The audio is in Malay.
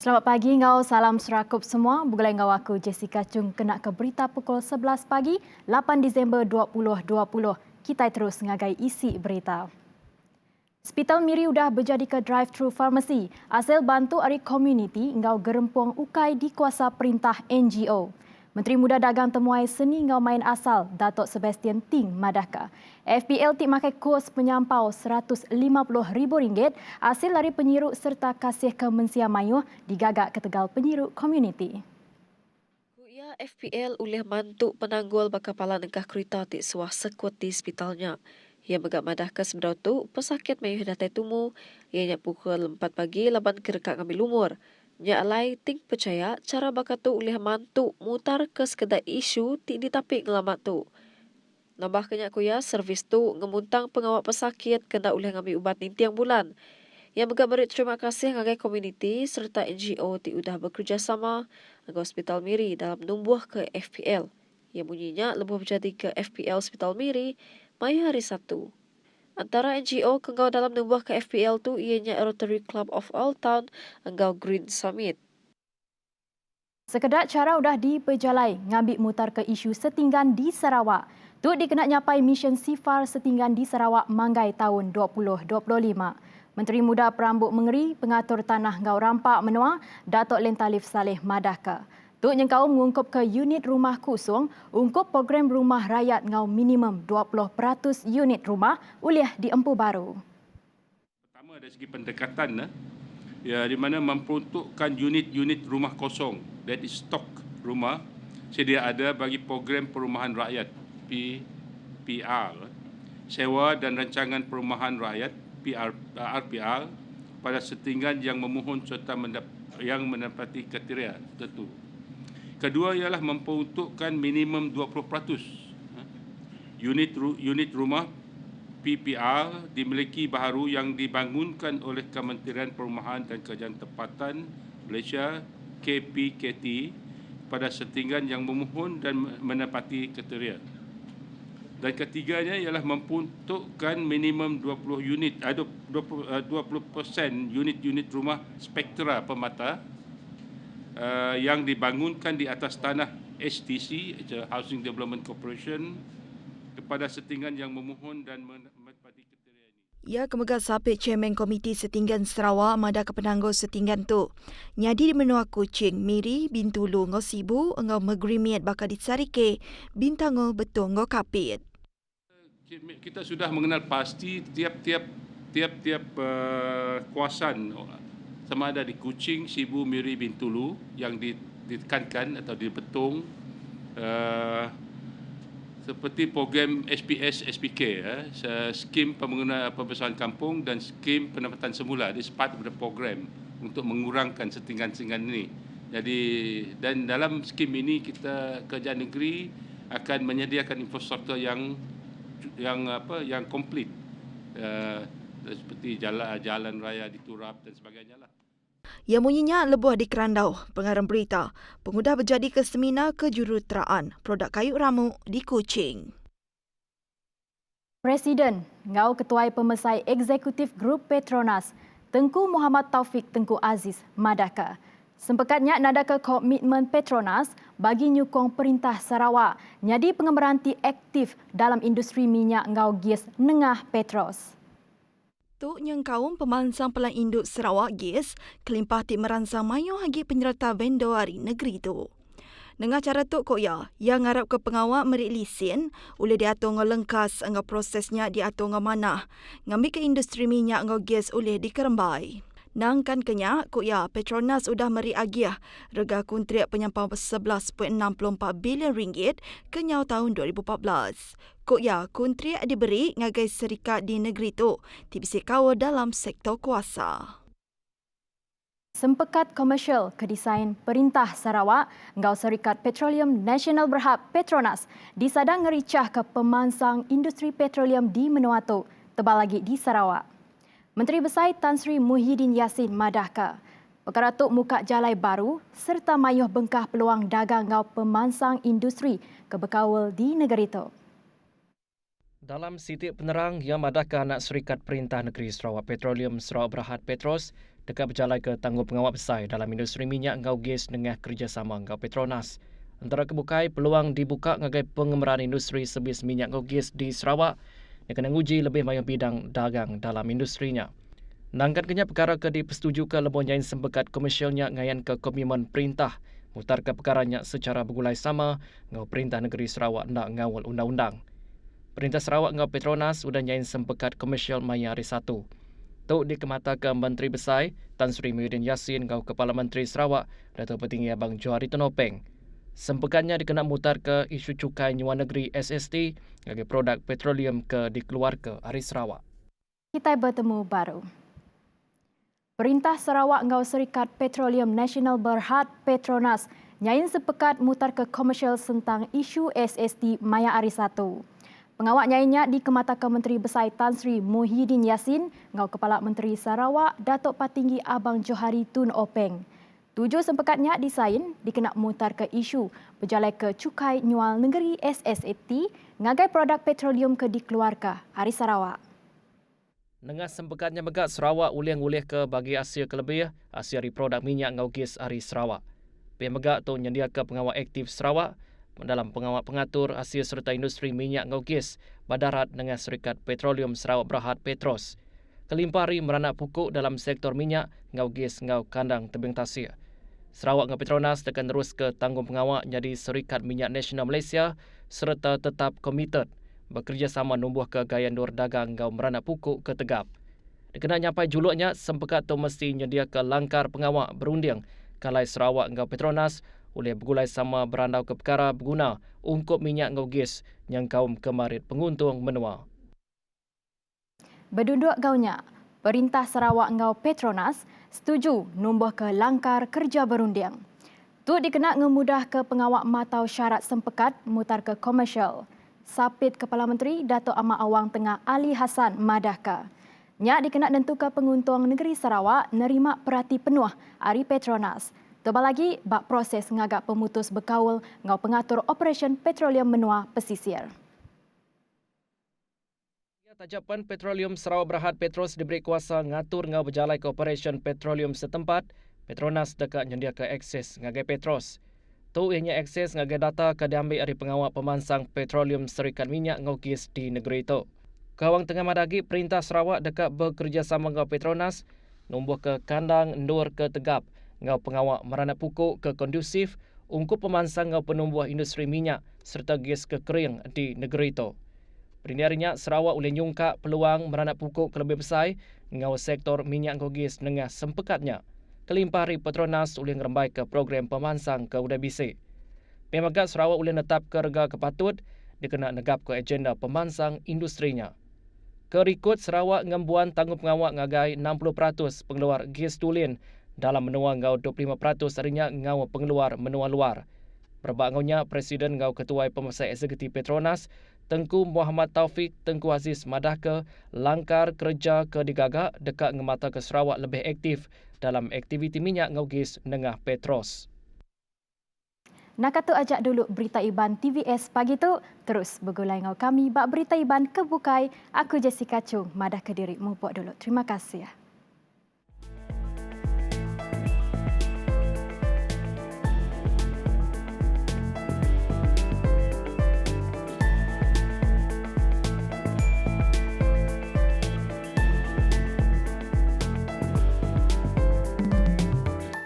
Selamat pagi ngau, salam serakup semua. Bugalai ngau aku Jessica Chung kena ke berita pukul 11 pagi 8 Disember 2020. Kita terus ngagai isi berita. Hospital Miri udah berjadi ke drive-thru farmasi. Hasil bantu ari komuniti ngau gerempuang ukai di kuasa perintah NGO. Menteri Muda Dagang temuai seni ngau main asal Datuk Sebastian Ting Madaka. FPL tik makai kos penyampau RM150,000 hasil dari penyiruk serta kasih ke Mensia Mayuh digagak ke Tegal penyiruk komuniti. Ya, FPL oleh mantuk penanggul bakapalan engkah kereta tik suah sekuat di hospitalnya. Ia megak madah ke seberau tu, pesakit mayuh datai tumu, ianya pukul 4 pagi laban kerekak ngambil umur. Nya alai ting percaya cara bakatu oleh mantuk mutar ke sekedar isu tik ditapik ngelamat tu. Nambah kenyak kuya servis tu ngemuntang pengawal pesakit kena oleh ngambil ubat ni tiang bulan. Yang megak beri terima kasih ngagai komuniti serta NGO ti udah bekerjasama dengan Hospital Miri dalam numbuh ke FPL. Yang bunyinya lebih berjadi ke FPL Hospital Miri mai hari Sabtu. Antara NGO kenggau dalam numbuh ke FPL tu ianya Rotary Club of Old Town enggau Green Summit. Sekedar cara udah diperjalai ngambil mutar ke isu setinggan di Sarawak. Tu dikena nyapai misen sifar setinggan di Sarawak manggai tahun 2025. Menteri Muda Perambut Mengeri, pengatur tanah ngau rampak menua, Datuk Lentalif Saleh Madaka. Tu nyengkau mengungkup ke unit rumah kusung, ungkup program rumah rakyat ngau minimum 20% unit rumah uliah di Empu Baru. Pertama dari segi pendekatan, ya, di mana memperuntukkan unit-unit rumah kosong, that is stok rumah, sedia ada bagi program perumahan rakyat, PPR, sewa dan rancangan perumahan rakyat, RPR, pada setinggan yang memohon serta yang menepati kriteria tertentu. Kedua ialah memperuntukkan minimum 20% unit rumah PPR dimiliki baharu yang dibangunkan oleh Kementerian Perumahan dan Kerajaan Tempatan Malaysia KPKT pada setinggan yang memohon dan menepati kriteria. Dan ketiganya ialah memperuntukkan minimum 20% unit-unit rumah spektra permata yang dibangunkan di atas tanah HDC, Housing Development Corporation, kepada setinggan yang memohon dan menepati kriteria ini. Ya, kemegat sapit Chairman Komiti Setinggan Sarawak Mada ke penangguh setinggan tu. Nyadi di menua Kuching, Miri, Bintulu, Ngosibu, engau Megrimiat bakal disarike, Bintango betul ngau kapit. Kita sudah mengenal pasti tiap-tiap kawasan sama ada di Kuching, Sibu, Miri, Bintulu yang ditekankan atau dibetung seperti program SPS SPK, skim pembangunan pembesaran kampung dan skim pendapatan semula. Ini part daripada program untuk mengurangkan setinggan-setinggan ini. Jadi dan dalam skim ini kita kerajaan negeri akan menyediakan infrastruktur yang komplit, seperti jalan raya diturap dan sebagainya lah. Yang munyinya lebuh di Kerandau, pengarang berita, pengudah berjadi ke seminar kejuruteraan produk kayu ramu di Kuching. Presiden ngau Ketuai Pemesai Eksekutif Grup Petronas, Tengku Muhammad Taufik Tengku Aziz Madaka. Sempekatnya nadaka komitmen Petronas bagi nyukong Perintah Sarawak nyadi pengemeranti aktif dalam industri minyak ngau gas nengah Petros. Tuk nyengkaum pemansang pelan induk Sarawak Gas kelimpah tik meransang mayu hagi penyerta vendor hari negeri tu. Dengan cara tu kok ya, yang ngarap ke pengawal merik lesen, boleh diatur ngau lengkas ngau prosesnya diatur ngau manah, ngambil ke industri minyak ngau gas oleh dikerembai. Nangkan kenyak, kok ya, Petronas sudah meri agiah rega kontrak penyampang 11.64 bilion ringgit ke nyau tahun 2014. Kok ya, kontrak diberi ngagai serikat di negeri tu, tibisik kawal dalam sektor kuasa. Sempekat komersial kedesain Perintah Sarawak, ngau Serikat Petroleum Nasional Berhad Petronas, disadang ngericah ke pemansang industri petroleum di Menua tu, tebal lagi di Sarawak. Menteri Besar Tan Sri Muhyiddin Yassin madahka perkara tuk muka jalai baru serta mayuh bengkah peluang dagang ngau pemansang industri kebekawal di negeri itu. Dalam sitik penerang yang madahkan anak Serikat Perintah Negeri Sarawak Petroleum Sarawak Berhad Petros, dekat berjalan ke tanggung pengawal besar dalam industri minyak ngau gas dengan kerjasama ngau Petronas. Antara kebukai peluang dibuka ngagai pengembaraan industri servis minyak ngau gas di Sarawak yang kena uji lebih banyak bidang dagang dalam industrinya. Nangkat kenyap perkara ke dipersetujukan lebih nyain sembekat komersialnya ngayan ke komitmen perintah mutar ke perkaranya secara bergulai sama ngau Perintah Negeri Sarawak nak ngawal undang-undang. Perintah Sarawak ngau Petronas sudah nyain sembekat komersial Maya Hari 1. Tok dikematakan Menteri Besar Tan Sri Muhyiddin Yassin ngau Kepala Menteri Sarawak Datuk Petinggi Abang Johari Tonopeng. Sempekatnya dikena mutar ke isu cukai nyuan negeri SST bagi produk petroleum ke dikeluar ke Hari Sarawak. Kita bertemu baru. Perintah Sarawak ngau Serikat Petroleum Nasional Berhad Petronas nyain sepekat mutar ke komersial tentang isu SST Maya Hari 1. Pengawak nyainnya dikematakan Menteri Besar Tan Sri Muhyiddin Yassin ngau Kepala Menteri Sarawak Datuk Patinggi Abang Johari Tun Openg. 7 sempekatnya disain dikena mutar ke isu berjalan ke cukai nyual negeri SST ngagai produk petroleum ke dikeluarkan Hari Sarawak. Nengah sempekatnya megak Sarawak ulih-ulih ke bagi Asia kelebih Asia Hari Produk Minyak ngau gas Hari Sarawak. Pihak megak tu menyediakan pengawal aktif Sarawak dalam pengawal pengatur Asia serta industri minyak ngau gas badarat dengan Serikat Petroleum Sarawak Berhad Petros. Kelimpari meranak pokok dalam sektor minyak ngau gas ngau kandang tebing tasir. Sarawak ngau Petronas tekan terus ke tanggung pengawal jadi Serikat Minyak Nasional Malaysia serta tetap komited bekerjasama numbuh ke gaya nur dagang ngau meranak pokok ke tegap. Dikena nyampai juluknya sempekat tu mesti menyediakan langkar pengawal berunding kalai Sarawak ngau Petronas oleh bergulai sama berandau ke perkara berguna ungkup minyak ngau gas yang kaum kemarit penguntung menua. Berduduk gaunya, Perintah Sarawak ngau Petronas setuju numbuh ke langkar kerja berunding. Tu dikena ngemudah ke pengawak matau syarat sempekat mutar ke komersial. Sapit Kepala Menteri Datuk Ahmad Awang Tengah Ali Hassan madahka. Nya dikena nentukan penguntung negeri Sarawak nerima perhati penuh Hari Petronas. Tebal lagi, bak proses ngagak pemutus berkaul ngau pengatur operasi petroleum menua pesisir. Tajapan Petroleum Sarawak Berhad Petros diberi kuasa ngatur ngau berjalai ke operasi petroleum setempat, Petronas dekat menyediakan akses ngagai Petros. Tu ianya akses ngagai data ke diambil dari pengawal pemansang petroleum Serikat Minyak ngau gas di negeri itu. Kawang tengah madagi Perintah Sarawak dekat bekerjasama ngau Petronas numbuh ke kandang ndur ke tegap ngau pengawal meranak pokok ke kondusif ungkup pemansang ngau penumbuh industri minyak serta gas ke kering di negeri itu. Perindiarinya Sarawak boleh nyungkak peluang meranak pokok ke lebih besar ngau sektor minyak ngau gas dengan sempekatnya. Kelimpari Petronas boleh ngerembai ke program pemansang ke UDBC. Pemagat Sarawak boleh netap ke rega kepatut dikena negap ke agenda pemansang industrinya. Kerikut Sarawak ngembuan tanggung pengawak ngagai 60% pengeluar gas tulen dalam menua ngau 25% harinya ngau pengeluar menua luar. Berbak ngaunya Presiden ngau Ketua Pemerintah Eksekutif Petronas Tengku Muhammad Taufik Tengku Aziz madahka langkar kerja ke digagak dekat ngemata ke Sarawak lebih aktif dalam aktiviti minyak ngau gas nengah Petros. Nak kata ajak dulu berita Iban TVS pagi tu terus bergulai ngau kami bak berita Iban kebukai. Aku Jessica Chung madah ke diri mu buat dulu. Terima kasih.